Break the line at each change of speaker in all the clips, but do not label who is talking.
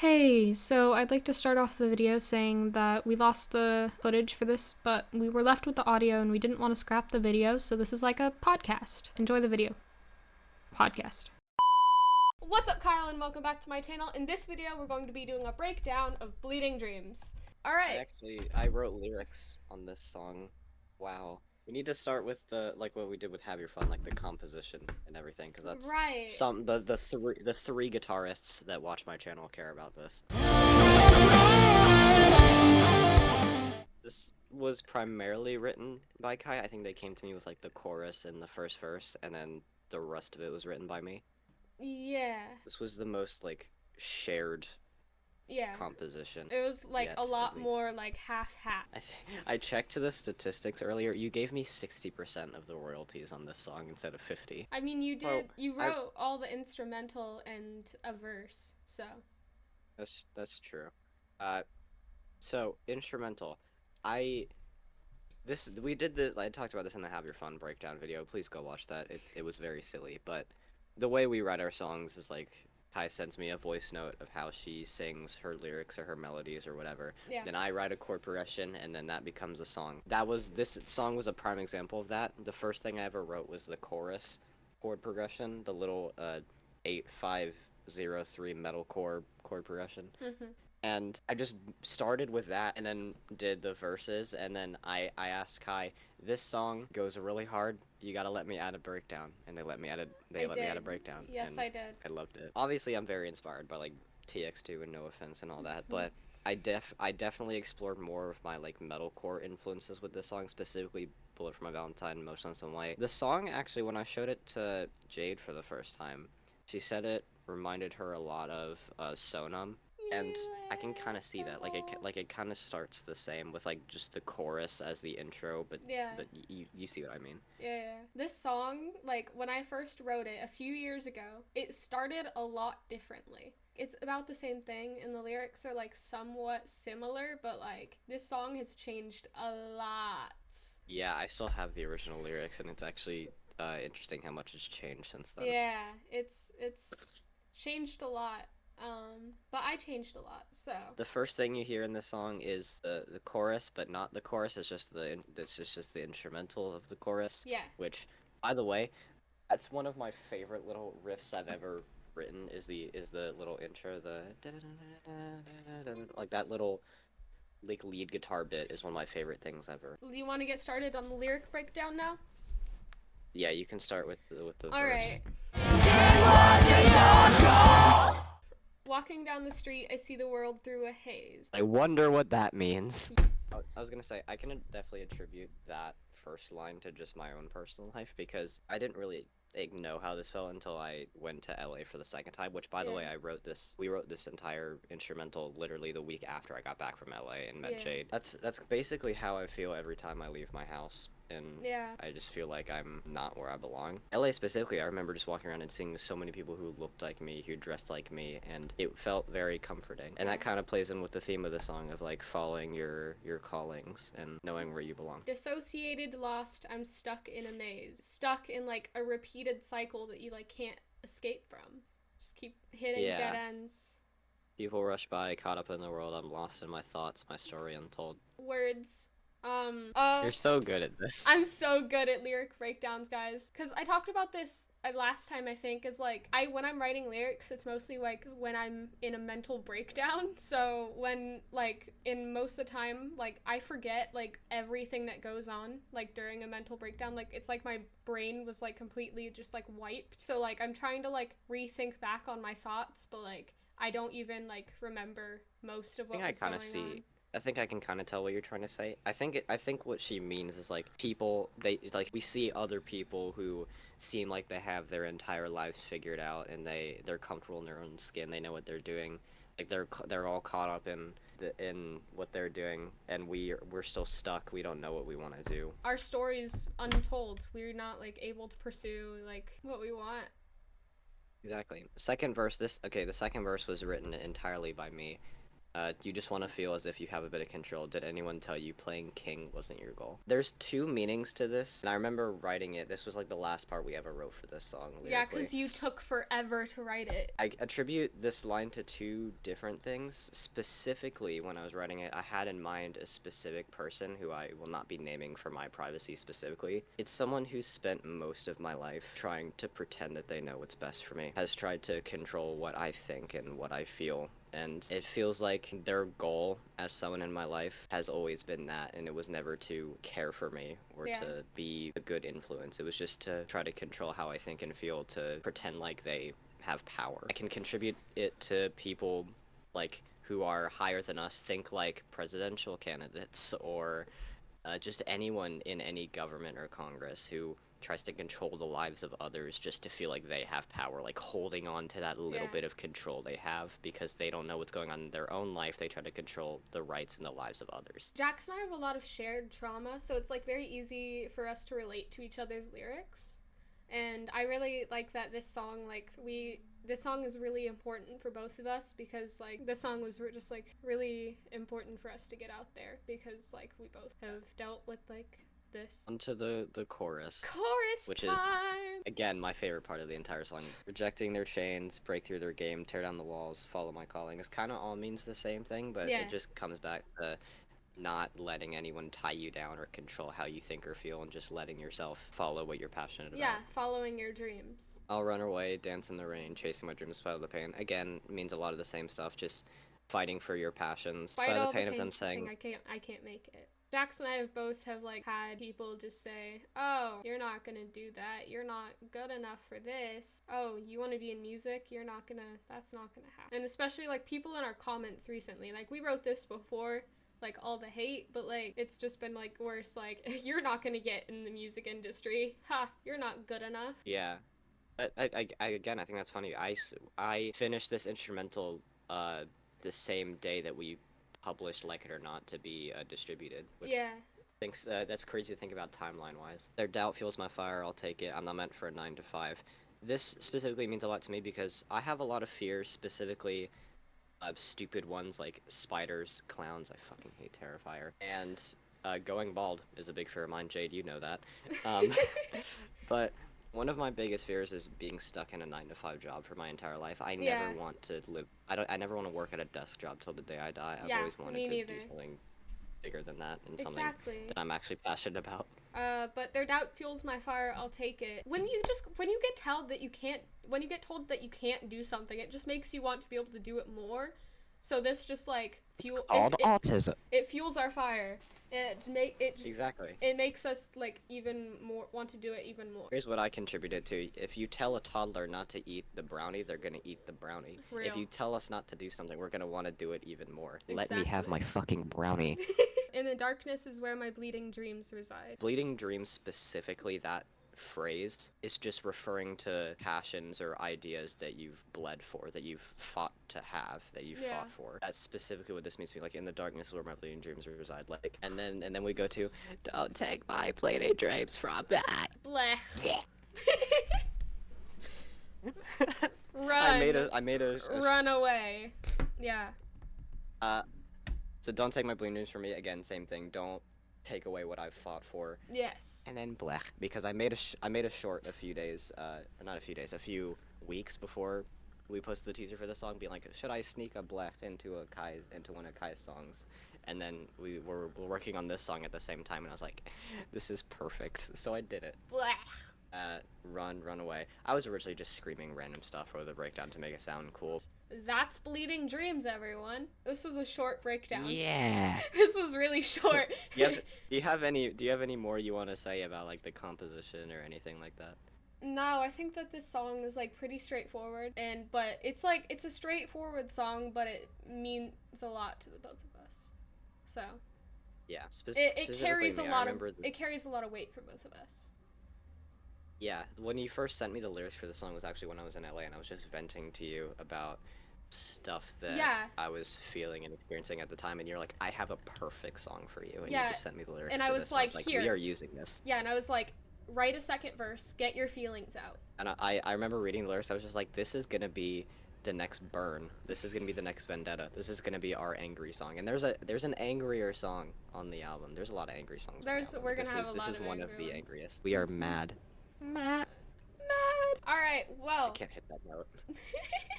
Hey, so I'd like to start off the video saying that we lost the footage for this, but we were left with the audio and we didn't want to scrap the video, so this is like a podcast. Enjoy the video. Podcast. What's up, Kyle, and welcome back to my channel. In this video, we're going to be doing a breakdown of Bleeding Dreams. Alright.
I wrote lyrics on this song. Wow. We need to start with like what we did with Have Your Fun, like the composition and everything, because that's
Right.
the three guitarists that watch my channel care about this. This was primarily written by Kai. I think they came to me with like the chorus and the first verse, and then the rest of it was written by me.
Yeah.
This was the most like shared composition.
It was like
yet,
a lot more like half-half.
I checked the statistics earlier. You gave me 60% of the royalties on this song instead of 50.
I mean, you wrote all the instrumental and a verse, so.
That's true. So instrumental. We did this. I talked about this in the Have Your Fun breakdown video. Please go watch that. It was very silly, but the way we write our songs is like Kai sends me a voice note of how she sings her lyrics or her melodies or whatever.
Yeah.
Then I write a chord progression, and then that becomes a song. This song was a prime example of that. The first thing I ever wrote was the chorus chord progression, the little 8-5-0-3 metalcore chord progression. And I just started with that and then did the verses, and then I asked Kai, this song goes really hard, you gotta let me add a breakdown. And they let me add a breakdown.
Yes, I did.
I loved it. Obviously I'm very inspired by like TX2 and No Offense and all that, but I definitely explored more of my like metalcore influences with this song, specifically Bullet for My Valentine, Motionless in White. The song actually, when I showed it to Jade for the first time, she said it reminded her a lot of Sonam. And I can kind of see that, like it kind of starts the same with like just the chorus as the intro, but you see what I mean.
Yeah. This song, like when I first wrote it a few years ago, it started a lot differently. It's about the same thing, and the lyrics are like somewhat similar, but like this song has changed a lot.
Yeah, I still have the original lyrics, and it's actually interesting how much has changed since then.
Yeah, it's changed a lot. But I changed a lot, so.
The first thing you hear in the song is the chorus, but not the chorus. It's just the instrumental of the chorus.
Yeah.
Which, by the way, that's one of my favorite little riffs I've ever written. Is the little intro, the like that little like lead guitar bit is one of my favorite things ever.
Do you want to get started on the lyric breakdown now?
Yeah, you can start with the
All
verse.
Right. Walking down the street, I see the world through a haze.
I wonder what that means. I was gonna say, I can definitely attribute that first line to just my own personal life, because I didn't really know how this felt until I went to LA for the second time, which, by the way, we wrote this entire instrumental literally the week after I got back from LA and met Jade. That's basically how I feel every time I leave my house. And I just feel like I'm not where I belong. LA specifically, I remember just walking around and seeing so many people who looked like me, who dressed like me, and it felt very comforting. And that kind of plays in with the theme of the song of like following your callings and knowing where you belong.
Dissociated, lost, I'm stuck in a maze. Stuck in like a repeated cycle that you like can't escape from. Just keep hitting dead ends.
People rush by, caught up in the world, I'm lost in my thoughts, my story untold.
Words.
You're so good at this.
I'm so good at lyric breakdowns, guys. Because I talked about this last time, I think, is like, when I'm writing lyrics, it's mostly like when I'm in a mental breakdown. So when, like, in most of the time, like, I forget, like, everything that goes on, like, during a mental breakdown. Like, it's like my brain was, like, completely just, like, wiped. So, like, I'm trying to, like, rethink back on my thoughts, but, like, I don't even, like, remember most of what was going on.
I think I can kind of tell what you're trying to say. I think what she means is like we see other people who seem like they have their entire lives figured out, and they're comfortable in their own skin. They know what they're doing. Like they're all caught up in what they're doing, and we're still stuck. We don't know what we want to do.
Our story's untold. We're not like able to pursue like what we want.
Exactly. The second verse was written entirely by me. You just want to feel as if you have a bit of control. Did anyone tell you playing king wasn't your goal? There's two meanings to this, and I remember writing it. This was like the last part we ever wrote for this song lyrically.
Yeah, because you took forever to write it.
I attribute this line to two different things. Specifically, when I was writing it, I had in mind a specific person who I will not be naming for my privacy specifically. It's someone who's spent most of my life trying to pretend that they know what's best for me, has tried to control what I think and what I feel. And it feels like their goal as someone in my life has always been that, and it was never to care for me or to be a good influence. It was just to try to control how I think and feel, to pretend like they have power. I can contribute it to people like who are higher than us, think like presidential candidates or just anyone in any government or Congress who tries to control the lives of others just to feel like they have power, like holding on to that little bit of control they have because they don't know what's going on in their own life. They try to control the rights and the lives of others.
Jax and I have a lot of shared trauma, so it's like very easy for us to relate to each other's lyrics. And I really like that this song, this song is really important for both of us because, like, this song was just, like, really important for us to get out there because, like, we both have dealt with, like, this.
Onto the chorus. Which
time!
Is, again, my favorite part of the entire song. Rejecting their chains, break through their game, tear down the walls, follow my calling. This kind of all means the same thing, but it just comes back to not letting anyone tie you down or control how you think or feel and just letting yourself follow what you're passionate about.
Yeah, following your dreams.
I'll run away, dance in the rain, chasing my dreams, fight all the pain. Again, means a lot of the same stuff, just fighting for your passions.
Fight
all
the
pain of them saying,
I can't make it. Jax and I have both like had people just say, oh, you're not gonna do that, you're not good enough for this, oh, you want to be in music, that's not gonna happen. And especially like people in our comments recently, like we wrote this before, like all the hate, but like it's just been like worse, like you're not gonna get in the music industry, you're not good enough.
Yeah. I again, I think that's funny. I finished this instrumental the same day that we published Like It or Not to be distributed. Which thinks that's crazy to think about timeline-wise. Their doubt fuels my fire, I'll take it. I'm not meant for a 9 to 5. This specifically means a lot to me because I have a lot of fears, specifically stupid ones like spiders, clowns. I fucking hate Terrifier. And going bald is a big fear of mine. Jade, you know that. But one of my biggest fears is being stuck in a 9 to 5 job for my entire life. I never want to live. I never want to work at a desk job till the day I die. I've always wanted to do something bigger than that and something that I'm actually passionate about.
But their doubt fuels my fire. I'll take it. When you get told that you can't do something, it just makes you want to be able to do it more. So this just like
autism.
It fuels our fire.
Exactly.
It makes us like even more want to do it even more.
Here's what I contributed to. If you tell a toddler not to eat the brownie, they're gonna eat the brownie.
Real.
If you tell us not to do something, we're gonna want to do it even more.
Exactly.
Let me have my fucking brownie.
In the darkness is where my bleeding dreams reside.
Bleeding dreams, specifically that phrase, is just referring to passions or ideas that you've bled for, that you've fought to have, that you've fought for. That's specifically what this means to me. Like, in the darkness is where my bleeding dreams reside. Like, and then we go to, don't take my bleeding dreams from that.
Blech. Run.
I made a
run away. Yeah.
So don't take my bleeding dreams from me. Again, same thing. Don't take away what I've fought for.
Yes.
And then blech, because I made a short a few days, or not a few days, a few weeks before we posted the teaser for the song, being like, should I sneak a blech into one of Kai's songs? And then we were working on this song at the same time, and I was like, this is perfect. So I did it.
Blech.
Run away. I was originally just screaming random stuff over the breakdown to make it sound cool.
That's Bleeding Dreams, everyone. This was a short breakdown.
Yeah.
This was really short.
Do you have any more you want to say about like the composition or anything like that?
No, I think that this song is like pretty straightforward, but it's a straightforward song, but it means a lot to the both of us. So.
Yeah.
It carries a lot of weight for both of us.
Yeah, when you first sent me the lyrics for the song was actually when I was in LA, and I was just venting to you about stuff that I was feeling and experiencing at the time, and you're like, I have a perfect song for you, and you just sent me the lyrics.
And I was like, here,
we are using this.
Yeah, and I was like, write a second verse, get your feelings out.
And I remember reading the lyrics, I was just like, this is gonna be the next burn. This is gonna be the next vendetta. This is gonna be our angry song. And there's an angrier song on the album. There's a lot of angry songs on the album.
We're gonna have a
This
lot
is
of
one of
angry
the
ones.
angriest. We are mad.
Mad. All right.
I
Well.
can't hit that note.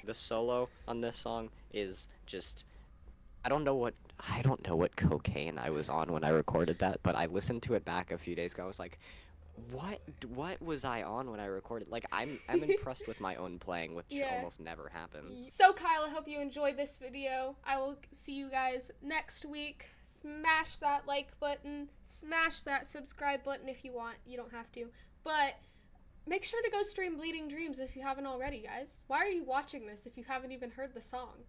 The solo on this song is just I don't know what cocaine I was on when I recorded that, but I listened to it back a few days ago. I was like, what was I on when I recorded? Like I'm impressed with my own playing, which almost never happens.
So Kyle, I hope you enjoyed this video. I will see you guys next week. Smash that like button, smash that subscribe button if you want. You don't have to, but make sure to go stream Bleeding Dreams if you haven't already, guys. Why are you watching this if you haven't even heard the song?